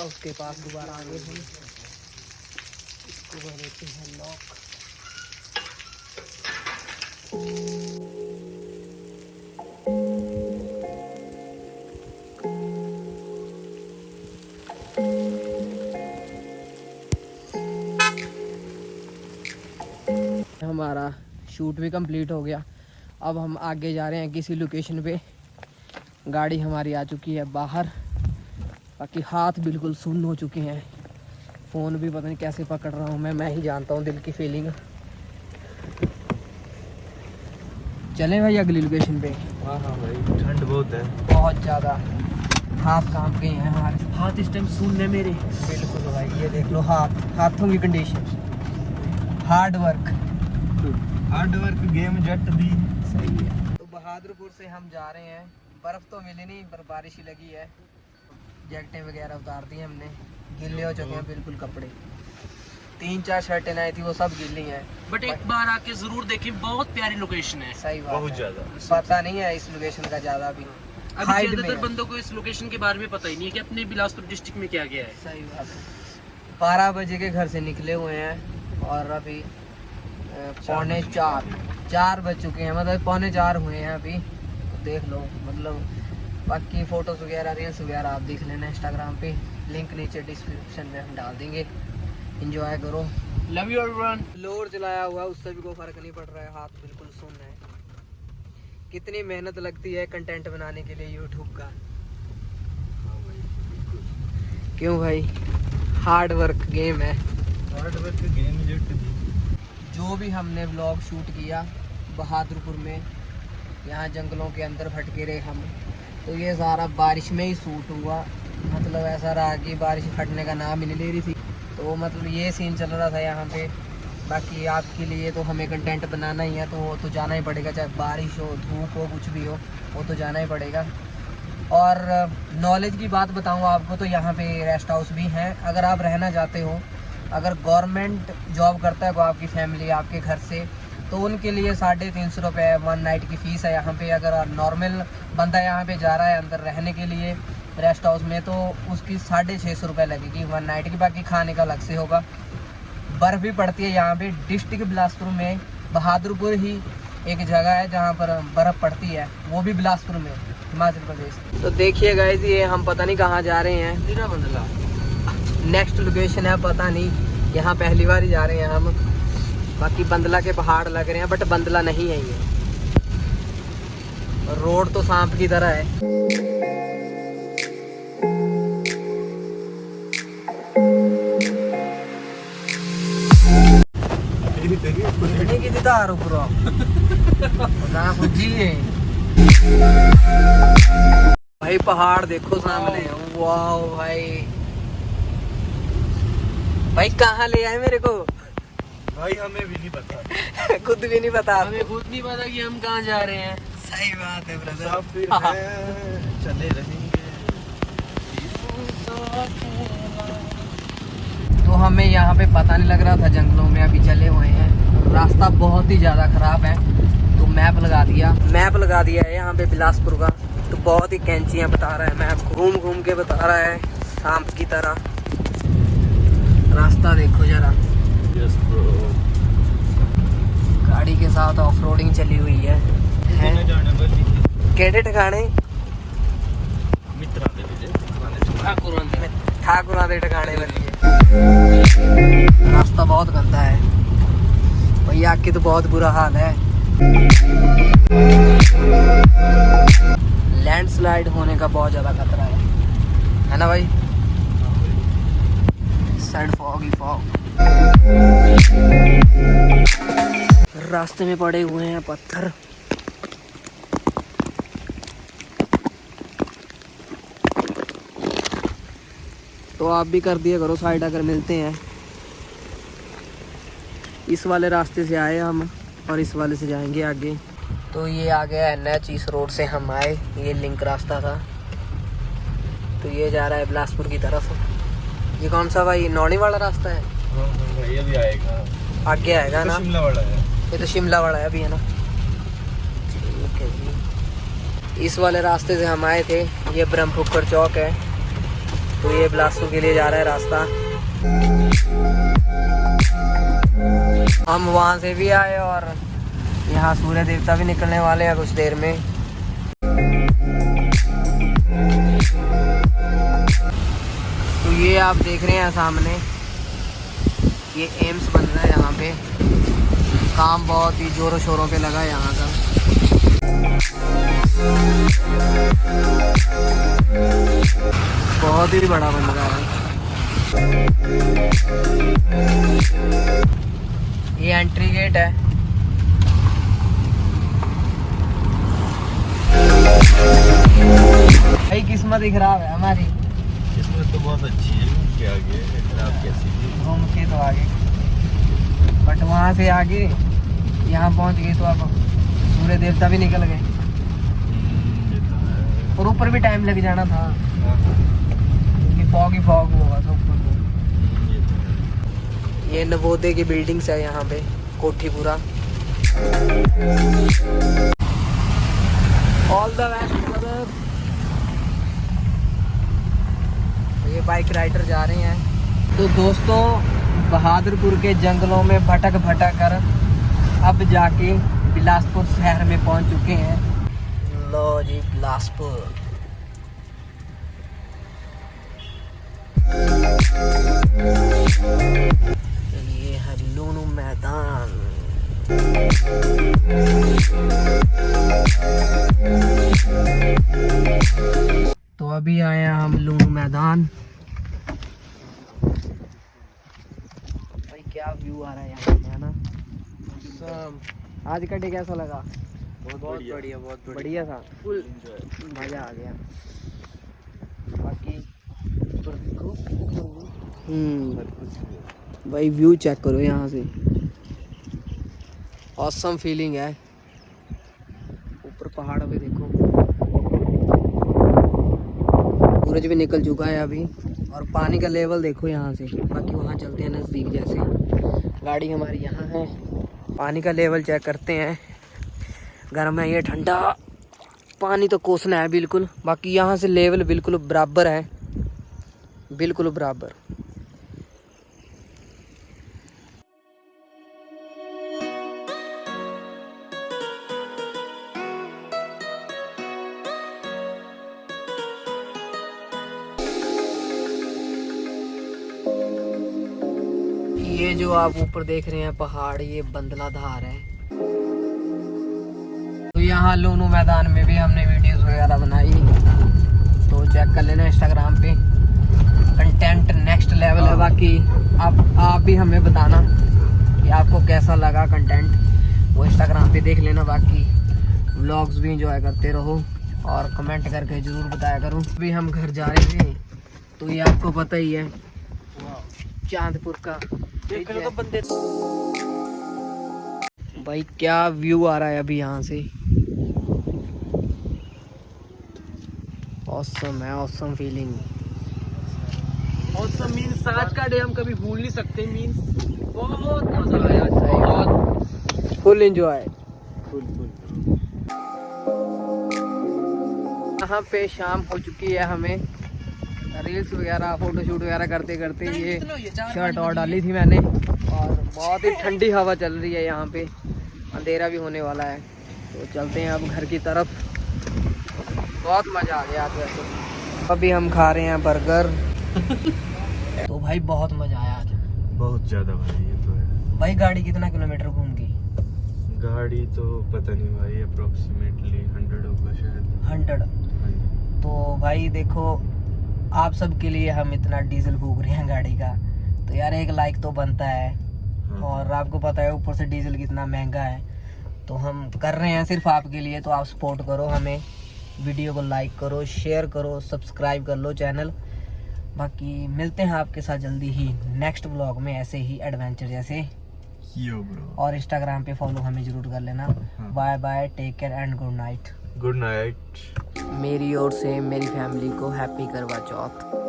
उसके पास दोबारा आगे हम इसको कर देते हैं लॉक। हमारा शूट भी कंप्लीट हो गया। अब हम आगे जा रहे हैं किसी लोकेशन पे। गाड़ी हमारी आ चुकी है बाहर, बाकी हाथ बिल्कुल सुन्न हो चुके हैं। फ़ोन भी पता नहीं कैसे पकड़ रहा हूँ मैं ही जानता हूँ दिल की फीलिंग। चलें भाई अगली लोकेशन पे। हाँ भाई, ठंड बहुत है, बहुत ज़्यादा। हाथ कांप गए हैं हमारे, हाथ इस टाइम सुन्न है मेरे। बिल्कुल भाई, ये देख लो हाथों की कंडीशन। हार्ड वर्क गेम जट दी। सही है। तो बहादुरपुर से हम जा रहे हैं। बर्फ़ तो मिली नहीं पर बारिश ही लगी है। जैकेटें वगैरह उतार दी हमने, गिले हो चुके हैं बिल्कुल कपड़े। 3-4 शर्टें आई थी वो सब गिली हैं। बट एक बार आके जरूर देखें, बहुत प्यारी लोकेशन है। सही बात बहुत है। ज्यादा पता नहीं है इस लोकेशन का ज़्यादा भी। अभी ज्यादातर बंदों को इस लोकेशन के बारे में पता ही नहीं है कि अपने बिलासपुर डिस्ट्रिक्ट में क्या गया है। सही बात है। 12 बजे के घर से निकले हुए हैं और अभी 4 बज चुके हैं, मतलब 3:45 हुए हैं अभी। तो देख लो, मतलब बाकी फ़ोटोज़ वगैरह रील्स वगैरह आप देख लेना इंस्टाग्राम पे, लिंक नीचे डिस्क्रिप्शन में हम डाल देंगे। एंजॉय करो। Love you everyone. लोर चलाया हुआ है, उससे भी कोई फ़र्क नहीं पड़ रहा है, हाथ बिल्कुल सुन्न है। कितनी मेहनत लगती है कंटेंट बनाने के लिए यूट्यूब का। क्यों भाई, हार्ड वर्क गेम है। हार्ड वर्क गेम जट दी। जो भी हमने व्लॉग शूट किया बहादुरपुर में, यहाँ जंगलों के अंदर भटके रहे हम, तो ये सारा बारिश में ही शूट हुआ। मतलब ऐसा रहा कि बारिश फटने का नाम ही नहीं ले रही थी। तो मतलब ये सीन चल रहा था यहाँ पे। बाकी आपके लिए तो हमें कंटेंट बनाना ही है, तो वो तो जाना ही पड़ेगा, चाहे बारिश हो, धूप हो, कुछ भी हो, वो तो जाना ही पड़ेगा। और नॉलेज की बात बताऊँ आपको, तो यहाँ पे रेस्ट हाउस भी हैं। अगर आप रहना चाहते हो, अगर गवर्नमेंट जॉब करता है कोई आपकी फैमिली आपके घर से, तो उनके लिए 350 रुपये 1 नाइट की फ़ीस है यहाँ पे। अगर नॉर्मल बंदा यहाँ पे जा रहा है अंदर रहने के लिए रेस्ट हाउस में, तो उसकी 650 रुपये लगेगी 1 नाइट की। बाकी खाने का अलग से होगा। बर्फ़ भी पड़ती है यहाँ पे। डिस्ट्रिक्ट बिलासपुर में बहादुरपुर ही एक जगह है जहाँ पर बर्फ़ पड़ती है, वो भी बिलासपुर में, हिमाचल प्रदेश। तो देखिए गाइस, ये हम पता नहीं कहाँ जा रहे हैं। हीरा बंदला नेक्स्ट लोकेशन है पता नहीं, यहाँ पहली बार ही जा रहे हैं हम। बाकी बंदला के पहाड़ लग रहे हैं बट बंदला नहीं है ये। रोड तो सांप की तरह है। की तार ऊपर ना खुजी है भाई। पहाड़ देखो सामने, वाह भाई। भाई कहाँ ले आए मेरे को भाई, हमें भी नहीं पता। खुद भी नहीं पता, हमें खुद नहीं पता कि हम कहाँ जा रहे हैं। सही बात है ब्रदर। मुसाफिर हैं, चले रहेंगे। तो हमें यहाँ पे पता नहीं लग रहा था, जंगलों में अभी चले हुए हैं। रास्ता बहुत ही ज़्यादा ख़राब है, तो मैप लगा दिया है यहाँ पे बिलासपुर का। तो बहुत ही कैंचियाँ बता रहा है मैप, घूम घूम के बता रहा है सांप की तरह। रास्ता देखो जरा। Yes bro. गाड़ी के साथ ऑफ रोडिंग चली हुई है। केड़े ठिकाने? मित्रा दे ठाकुरा दे ठिकाने वाली है। रास्ता बहुत गंदा है भैया, आपकी तो बहुत बुरा हाल है। लैंडस्लाइड होने का बहुत ज़्यादा खतरा है ना भाई? साइड फॉग ही फॉग। रास्ते में पड़े हुए हैं पत्थर। तो आप भी कर दिया करो साइड अगर मिलते हैं। इस वाले रास्ते से आए हम और इस वाले से जाएंगे आगे। तो ये आ गया NH, इस रोड से हम आए, ये लिंक रास्ता था। तो ये जा रहा है बिलासपुर की तरफ। ये कौन सा भाई, नौनी वाला रास्ता है? ये भी आएगा, आगे आएगा ना? शिमला वाला है। ये तो शिमला वाला है अभी, है ना? ठीक है जी। इस वाले रास्ते से हम आए थे। ये ब्रह्मपुक्कर चौक है। तो ये बिलासपुर के लिए जा रहा है रास्ता। हम वहाँ से भी आए और यहाँ सूर्य देवता भी निकलने वाले हैं कुछ देर में। तो ये आप देख रहे हैं सामने, ये एम्स बन रहा है यहाँ पे। काम बहुत ही जोरों शोरों पे लगा है यहाँ का। बहुत ही बड़ा बन रहा है। ये एंट्री गेट है। भाई किस्मत ही खराब है हमारी। किस्मत तो बहुत अच्छी है, क्या आगे खराब कैसी थी? घूम के तो आगे, बट वहाँ से आगे यहाँ पहुँच गए तो अब सूर्य देवता भी निकल गए। ये तो है। और ऊपर भी टाइम लग जाना था, फॉग ही फॉग होगा तो ऊपर को। ये तो है। ये नवोदय की बिल्डिंग्स है यहाँ पे, Kothipura. All the best brother. ये बाइक राइडर जा रहे हैं। तो दोस्तों बहादुरपुर के जंगलों में भटक भटक कर अब जाके बिलासपुर शहर में पहुंच चुके हैं। लो जी बिलासपुर। ये है लूनू मैदान। तो अभी आए हैं हम लूनू मैदान। भाई क्या व्यू आ रहा है यहाँ पे, है ना? आज का डे कैसा लगा? बहुत बढ़िया, बहुत बढ़िया था, फुल मजा आ गया। बाकी भाई व्यू चेक करो यहाँ से, ऑसम फीलिंग है। ऊपर पहाड़ पे देखो, सूरज भी निकल चुका है अभी। और पानी का लेवल देखो यहाँ से। बाकी वहाँ चलते हैं नज़दीक, जैसे गाड़ी हमारी यहाँ है। पानी का लेवल चेक करते हैं, गर्म है ये ठंडा पानी तो कोसना है बिल्कुल। बाकी यहाँ से लेवल बिल्कुल बराबर है, बिल्कुल बराबर। ये जो आप ऊपर देख रहे हैं पहाड़, ये बंदला धार है। तो यहाँ लूनू मैदान में भी हमने वीडियोस वगैरह बनाई, तो चेक कर लेना इंस्टाग्राम पे। कंटेंट नेक्स्ट लेवल है। बाकी आप भी हमें बताना कि आपको कैसा लगा कंटेंट, वो इंस्टाग्राम पे देख लेना। बाकी व्लॉग्स भी एंजॉय करते रहो और कमेंट करके ज़रूर बताया करो। अभी हम घर जा रहे थे, तो ये आपको पता ही है चांदपुर का। तो बंदे भाई क्या व्यू आ रहा है अभी यहाँ से, ऑसम है, ऑसम फीलिंग। ऑसम मींस आज का डे हम कभी भूल नहीं सकते। मींस बहुत मजा आया, बहुत फुल एंजॉय। यहाँ पे शाम हो चुकी है, हमें रील्स वगैरह फोटोशूट वगैरह करते करते ये शर्ट और डाली थी मैंने। और बहुत ही ठंडी हवा चल रही है यहाँ पे, अंधेरा भी होने वाला है। तो चलते हैं अब घर की तरफ। बहुत मज़ा आ गया आज वैसे। अभी हम खा रहे हैं बर्गर। तो भाई बहुत मज़ा आया आज, बहुत ज़्यादा भाई। ये तो है भाई। गाड़ी कितना किलोमीटर घूम गई? गाड़ी तो पता नहीं भाई, अप्रोक्सीमेटली 100 होगा शायद। 100। तो भाई देखो, आप सब के लिए हम इतना डीजल फूक रहे हैं गाड़ी का, तो यार एक लाइक तो बनता है। और आपको पता है ऊपर से डीजल कितना महंगा है, तो हम कर रहे हैं सिर्फ आपके लिए। तो आप सपोर्ट करो हमें, वीडियो को लाइक करो, शेयर करो, सब्सक्राइब कर लो चैनल। बाकी मिलते हैं आपके साथ जल्दी ही नेक्स्ट व्लॉग में, ऐसे ही एडवेंचर जैसे। ब्रो। और इंस्टाग्राम पे फॉलो हमें जरूर कर लेना। Bye bye, take care and good night. Good night. मेरी ओर से मेरी फैमिली को हैप्पी करवा चौथ।